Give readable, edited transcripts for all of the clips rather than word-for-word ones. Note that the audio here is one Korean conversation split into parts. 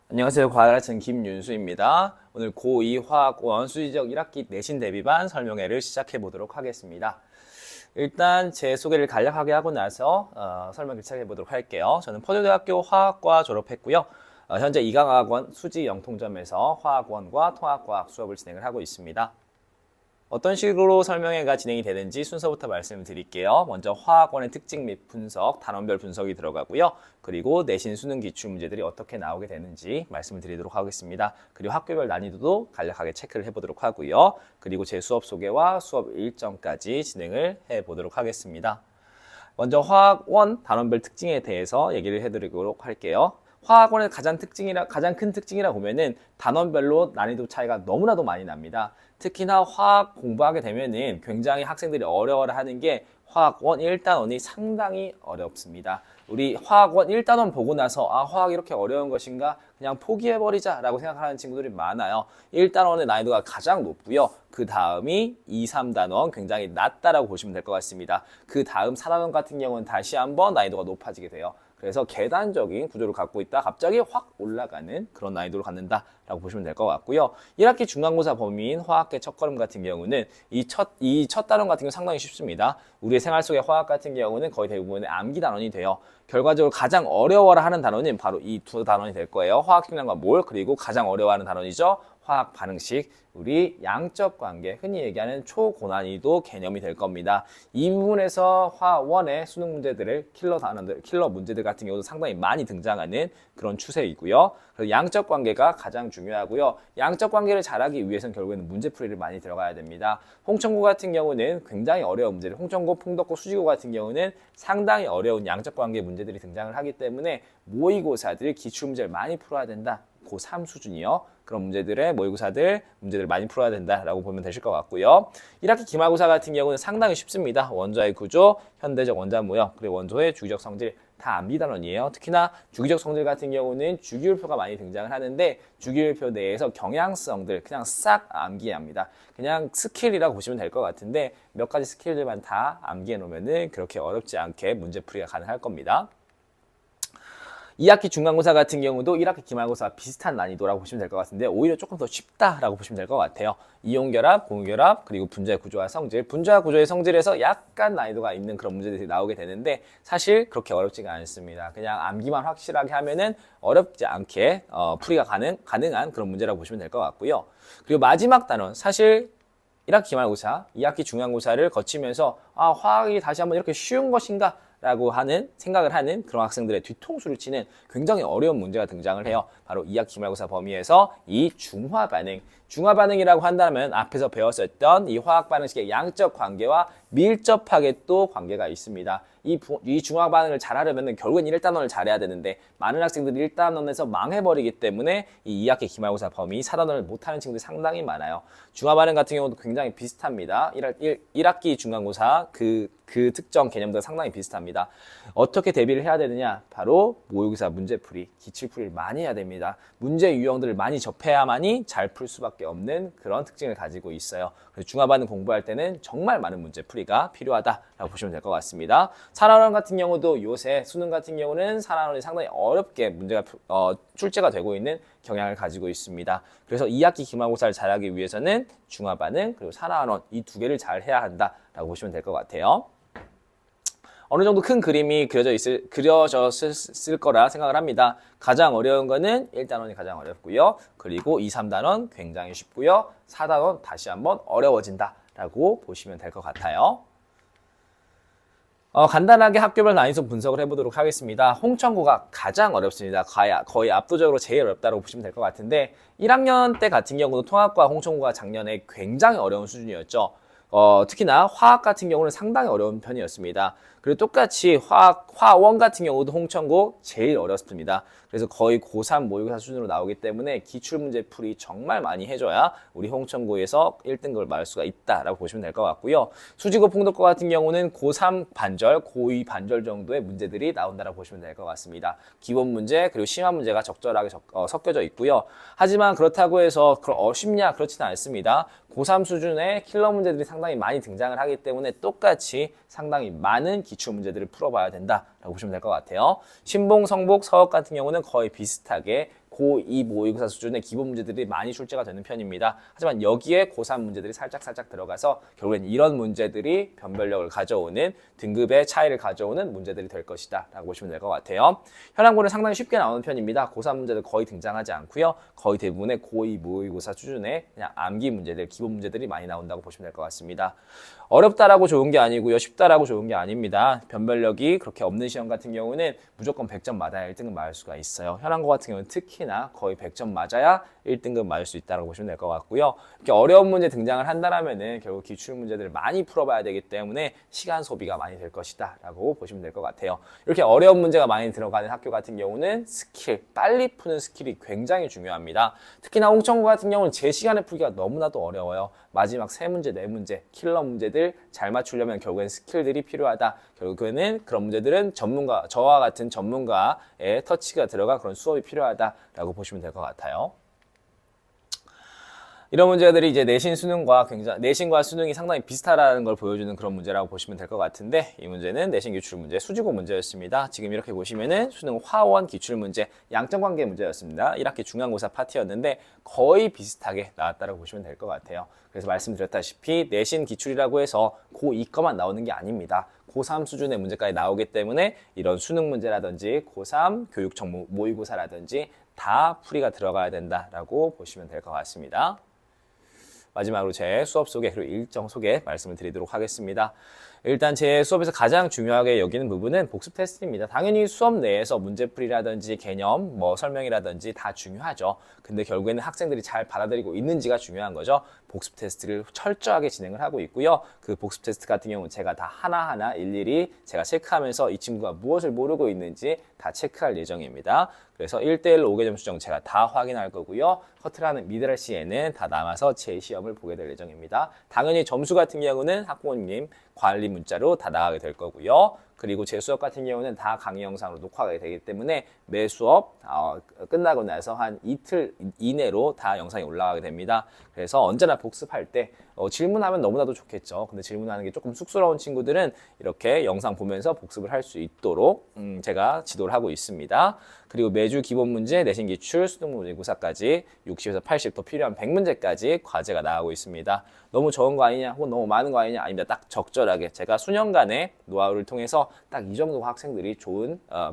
안녕하세요. 과학가르치는 김윤수입니다. 오늘 고2 화학원 수시적 1학기 내신 대비반 설명회를 시작해 보도록 하겠습니다. 일단 제 소개를 간략하게 하고 나서 설명을 시작해 보도록 할게요. 저는 퍼듀대학교 화학과 졸업했고요. 현재 이강학원 수지 영통점에서 화학원과 통합과학 수업을 진행을 하고 있습니다. 어떤 식으로 설명회가 진행이 되는지 순서부터 말씀을 드릴게요. 먼저 화학원의 특징 및 분석, 단원별 분석이 들어가고요. 그리고 내신 수능 기출 문제들이 어떻게 나오게 되는지 말씀을 드리도록 하겠습니다. 그리고 학교별 난이도도 간략하게 체크를 해보도록 하고요. 그리고 제 수업 소개와 수업 일정까지 진행을 해보도록 하겠습니다. 먼저 화학원 단원별 특징에 대해서 얘기를 해드리도록 할게요. 화학원의 가장 큰 특징이라 보면은 단원별로 난이도 차이가 너무나도 많이 납니다. 특히나 화학 공부하게 되면은 굉장히 학생들이 어려워하는 게 화학원 1단원이 상당히 어렵습니다. 우리 화학원 1단원 보고 나서 화학이 이렇게 어려운 것인가 그냥 포기해버리자 라고 생각하는 친구들이 많아요. 1단원의 난이도가 가장 높고요. 그 다음이 2, 3단원 굉장히 낮다라고 보시면 될 것 같습니다. 그 다음 4단원 같은 경우는 다시 한번 난이도가 높아지게 돼요. 그래서 계단적인 구조를 갖고 있다 갑자기 확 올라가는 그런 난이도를 갖는다라고 보시면 될 것 같고요. 1학기 중간고사 범위인 화학계 첫걸음 같은 경우는 이 첫 단원 같은 경우 상당히 쉽습니다. 우리의 생활 속의 화학 같은 경우는 거의 대부분의 암기 단원이 돼요. 결과적으로 가장 어려워라 하는 단원은 바로 이 두 단원이 될 거예요. 화학식량과 몰, 그리고 가장 어려워하는 단원이죠. 화학 반응식, 우리 양적 관계, 흔히 얘기하는 초고난이도 개념이 될 겁니다. 이 부분에서 화원의 수능 문제들을 킬러 문제들 같은 경우도 상당히 많이 등장하는 그런 추세이고요. 그래서 양적 관계가 가장 중요하고요. 양적 관계를 잘하기 위해서는 결국에는 문제풀이를 많이 들어가야 됩니다. 홍천고 같은 경우는 굉장히 어려운 문제들, 홍천고, 풍덕고, 수지고 같은 경우는 상당히 어려운 양적 관계 문제들이 등장을 하기 때문에 모의고사들 기출문제를 많이 풀어야 된다. 고3 수준이요. 그런 모의고사들 문제들을 많이 풀어야 된다라고 보면 되실 것 같고요. 1학기 기말고사 같은 경우는 상당히 쉽습니다. 원자의 구조, 현대적 원자 모형, 그리고 원소의 주기적 성질 다 암기단원이에요. 특히나 주기적 성질 같은 경우는 주기율표가 많이 등장을 하는데 주기율표 내에서 경향성들 그냥 싹 암기해야 합니다. 그냥 스킬이라고 보시면 될 것 같은데 몇 가지 스킬들만 다 암기해 놓으면 그렇게 어렵지 않게 문제풀이가 가능할 겁니다. 2학기 중간고사 같은 경우도 1학기 기말고사 비슷한 난이도라고 보시면 될 것 같은데 오히려 조금 더 쉽다라고 보시면 될 것 같아요. 이온결합, 공유결합, 그리고 분자의 구조와 성질, 분자와 구조의 성질에서 약간 난이도가 있는 그런 문제들이 나오게 되는데 사실 그렇게 어렵지가 않습니다. 그냥 암기만 확실하게 하면은 어렵지 않게 풀이가 가능한 그런 문제라고 보시면 될 것 같고요. 그리고 마지막 단원, 사실 1학기 기말고사, 2학기 중간고사를 거치면서 화학이 다시 한번 이렇게 쉬운 것인가? 라고 하는 생각을 하는 그런 학생들의 뒤통수를 치는 굉장히 어려운 문제가 등장을 해요. 바로 2학기 기말고사 범위에서 이 중화반응. 중화반응이라고 한다면 앞에서 배웠었던 이 화학반응식의 양적 관계와 밀접하게 또 관계가 있습니다. 이 중화반응을 잘하려면 결국엔 1단원을 잘해야 되는데 많은 학생들이 1단원에서 망해버리기 때문에 이 2학기 기말고사 범위 4단원을 못하는 친구들이 상당히 많아요. 중화반응 같은 경우도 굉장히 비슷합니다. 1학기 중간고사 그 특정 개념도 상당히 비슷합니다. 어떻게 대비를 해야 되느냐? 바로 모의고사 문제풀이, 기출풀이를 많이 해야 됩니다. 문제 유형들을 많이 접해야만이 잘 풀 수밖에 없는 그런 특징을 가지고 있어요. 그래서 중화반응 공부할 때는 정말 많은 문제풀이가 필요하다라고 보시면 될 것 같습니다. 산학원 같은 경우도 요새 수능 같은 경우는 산학원이 상당히 어렵게 문제가 출제가 되고 있는 경향을 가지고 있습니다. 그래서 2학기 기말고사를 잘하기 위해서는 중화반응 그리고 산학원 이 두 개를 잘 해야 한다라고 보시면 될 것 같아요. 어느 정도 큰 그림이 그려졌을 거라 생각을 합니다. 가장 어려운 거는 1단원이 가장 어렵고요. 그리고 2, 3단원 굉장히 쉽고요. 4단원 다시 한번 어려워진다라고 보시면 될 것 같아요. 간단하게 학교별 난이도 분석을 해보도록 하겠습니다. 홍천고가 가장 어렵습니다. 거의 압도적으로 제일 어렵다고 보시면 될 것 같은데 1학년 때 같은 경우도 통합과 홍천고가 작년에 굉장히 어려운 수준이었죠. 특히나 화학 같은 경우는 상당히 어려운 편이었습니다. 그리고 똑같이 화원 같은 경우도 홍천고 제일 어렵습니다. 그래서 거의 고3 모의고사 수준으로 나오기 때문에 기출문제 풀이 정말 많이 해줘야 우리 홍천고에서 1등급을 맞을 수가 있다라고 보시면 될 것 같고요. 수지고 풍덕고 같은 경우는 고3 반절, 고2 반절 정도의 문제들이 나온다라고 보시면 될 것 같습니다. 기본 문제 그리고 심화 문제가 적절하게 섞여져 있고요. 하지만 그렇다고 해서 쉽냐? 그렇지는 않습니다. 고3 수준의 킬러 문제들이 상당히 많이 등장을 하기 때문에 똑같이 상당히 많은 기출 문제들을 풀어봐야 된다라고 보시면 될 것 같아요. 신봉, 성복, 서업 같은 경우는 거의 비슷하게 고2 모의고사 수준의 기본 문제들이 많이 출제가 되는 편입니다. 하지만 여기에 고3 문제들이 살짝 들어가서 결국엔 이런 문제들이 변별력을 가져오는 등급의 차이를 가져오는 문제들이 될 것이다 라고 보시면 될 것 같아요. 현황고는 상당히 쉽게 나오는 편입니다. 고3 문제들 거의 등장하지 않고요. 거의 대부분의 고2 모의고사 수준의 그냥 암기 문제들, 기본 문제들이 많이 나온다고 보시면 될 것 같습니다. 어렵다라고 좋은 게 아니고요. 쉽다라고 좋은 게 아닙니다. 변별력이 그렇게 없는 시험 같은 경우는 무조건 100점 맞아야 1등급 맞을 수가 있어요. 현황고 같은 경우는 특히나 거의 100점 맞아야 1등급 맞을 수 있다고 보시면 될 것 같고요. 이렇게 어려운 문제 등장을 한다면은 결국 기출 문제들을 많이 풀어봐야 되기 때문에 시간 소비가 많이 될 것이다 라고 보시면 될 것 같아요. 이렇게 어려운 문제가 많이 들어가는 학교 같은 경우는 스킬, 빨리 푸는 스킬이 굉장히 중요합니다. 특히나 홍천고 같은 경우는 제 시간에 풀기가 너무나도 어려워요. 마지막 3문제, 4문제, 킬러 문제들 잘 맞추려면 결국엔 스킬들이 필요하다. 결국에는 그런 문제들은 전문가, 저와 같은 전문가의 터치가 들어간 그런 수업이 필요하다라고 보시면 될 것 같아요. 이런 문제들이 이제 내신과 수능이 상당히 비슷하다는 걸 보여주는 그런 문제라고 보시면 될 것 같은데, 이 문제는 내신 기출 문제, 수지고 문제였습니다. 지금 이렇게 보시면은 수능 화원 기출 문제, 양적 관계 문제였습니다. 1학기 중간고사 파트였는데 거의 비슷하게 나왔다고 보시면 될 것 같아요. 그래서 말씀드렸다시피 내신 기출이라고 해서 고2 거만 나오는 게 아닙니다. 고3 수준의 문제까지 나오기 때문에 이런 수능 문제라든지 고3 교육청 모의고사라든지 다 풀이가 들어가야 된다라고 보시면 될 것 같습니다. 마지막으로 제 수업 소개 그리고 일정 소개 말씀을 드리도록 하겠습니다. 일단 제 수업에서 가장 중요하게 여기는 부분은 복습 테스트입니다. 당연히 수업 내에서 문제풀이라든지 개념, 설명이라든지 다 중요하죠. 근데 결국에는 학생들이 잘 받아들이고 있는지가 중요한 거죠. 복습 테스트를 철저하게 진행을 하고 있고요. 그 복습 테스트 같은 경우는 제가 다 하나하나 일일이 제가 체크하면서 이 친구가 무엇을 모르고 있는지 다 체크할 예정입니다. 그래서 1대1 5개점 수정 제가 다 확인할 거고요. 커트라는 미드랄 시에는 다 남아서 제 시험을 보게 될 예정입니다. 당연히 점수 같은 경우는 학부모님 관리 문자로 다 나가게 될 거고요. 그리고 제 수업 같은 경우는 다 강의 영상으로 녹화가 되기 때문에 매 수업 끝나고 나서 한 이틀 이내로 다 영상이 올라가게 됩니다. 그래서 언제나 복습할 때 질문하면 너무나도 좋겠죠. 근데 질문하는 게 조금 쑥스러운 친구들은 이렇게 영상 보면서 복습을 할 수 있도록 제가 지도를 하고 있습니다. 그리고 매주 기본 문제, 내신 기출, 수능 모의고사까지 60에서 80, 더 필요한 100문제까지 과제가 나가고 있습니다. 너무 적은 거 아니냐 혹은 너무 많은 거 아니냐 아닙니다. 딱 적절하게 제가 수년간의 노하우를 통해서 딱 이 정도 학생들이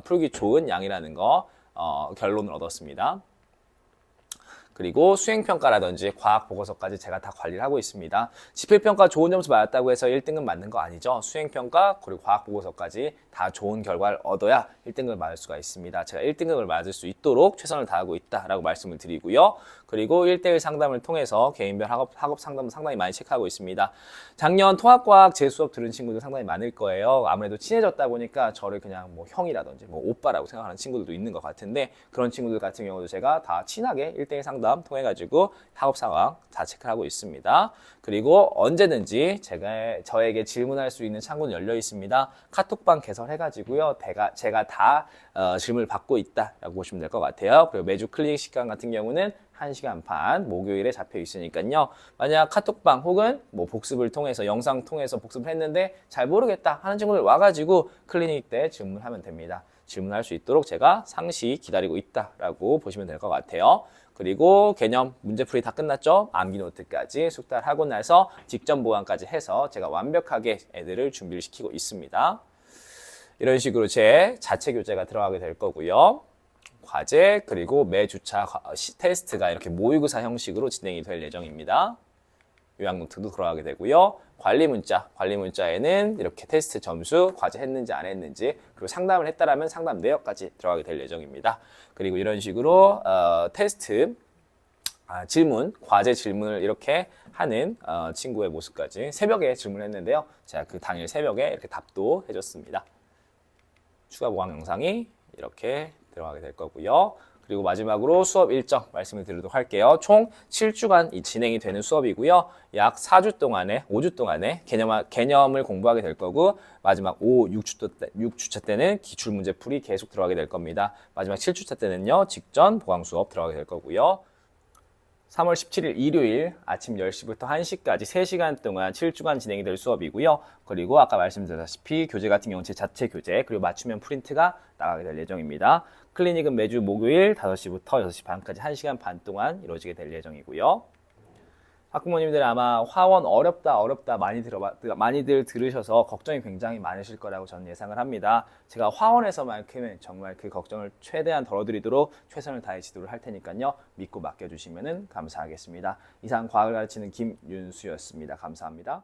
풀기 좋은 양이라는 거 결론을 얻었습니다. 그리고 수행평가라든지 과학보고서까지 제가 다 관리를 하고 있습니다. 지필평가 좋은 점수 받았다고 해서 1등급 맞는 거 아니죠. 수행평가 그리고 과학보고서까지 다 좋은 결과를 얻어야 1등급을 맞을 수가 있습니다. 제가 1등급을 맞을 수 있도록 최선을 다하고 있다라고 말씀을 드리고요. 그리고 1대1 상담을 통해서 개인별 학업 상담을 상당히 많이 체크하고 있습니다. 작년 통합과학 제 수업 들은 친구들 상당히 많을 거예요. 아무래도 친해졌다 보니까 저를 그냥 형이라든지 오빠라고 생각하는 친구들도 있는 것 같은데, 그런 친구들 같은 경우도 제가 다 친하게 1대1 상담 통해가지고 학업 상황 다 체크하고 있습니다. 그리고 언제든지 저에게 질문할 수 있는 창구는 열려 있습니다. 카톡방 개설해가지고요. 제가 다 질문을 받고 있다라고 보시면 될 것 같아요. 그리고 매주 클리닉 시간 같은 경우는 1시간 반 목요일에 잡혀 있으니까요. 만약 카톡방 혹은 복습을 통해서 영상 통해서 복습을 했는데 잘 모르겠다 하는 친구들 와가지고 클리닉 때 질문하면 됩니다. 질문할 수 있도록 제가 상시 기다리고 있다라고 보시면 될 것 같아요. 그리고 개념 문제풀이 다 끝났죠? 암기 노트까지 숙달을 하고 나서 직전 보완까지 해서 제가 완벽하게 애들을 준비를 시키고 있습니다. 이런 식으로 제 자체 교재가 들어가게 될 거고요. 과제 그리고 매주차 테스트가 이렇게 모의고사 형식으로 진행이 될 예정입니다. 요약 노트도 들어가게 되고요. 관리 문자에는 이렇게 테스트 점수, 과제 했는지 안 했는지, 그리고 상담을 했다라면 상담 내역까지 들어가게 될 예정입니다. 그리고 이런 식으로 테스트 과제 질문을 이렇게 하는 친구의 모습까지 새벽에 질문했는데요. 제가 그 당일 새벽에 이렇게 답도 해줬습니다. 추가 보강 영상이 이렇게 들어가게 될 거고요. 그리고 마지막으로 수업 일정 말씀을 드리도록 할게요. 총 7주간 진행이 되는 수업이고요. 약 5주 동안에 개념을 공부하게 될 거고, 마지막 6주차 때는 기출문제 풀이 계속 들어가게 될 겁니다. 마지막 7주차 때는요, 직전 보강 수업 들어가게 될 거고요. 3월 17일 일요일 아침 10시부터 1시까지 3시간 동안 7주간 진행이 될 수업이고요. 그리고 아까 말씀드렸다시피 교재 같은 경우는 제 자체 교재, 그리고 맞춤형 프린트가 나가게 될 예정입니다. 클리닉은 매주 목요일 5시부터 6시 반까지 1시간 반 동안 이루어지게 될 예정이고요. 학부모님들 아마 화원 어렵다 많이들 들으셔서 걱정이 굉장히 많으실 거라고 저는 예상을 합니다. 제가 화원에서만큼은 정말 그 걱정을 최대한 덜어드리도록 최선을 다해 지도를 할 테니까요. 믿고 맡겨주시면 감사하겠습니다. 이상 과학을 가르치는 김윤수였습니다. 감사합니다.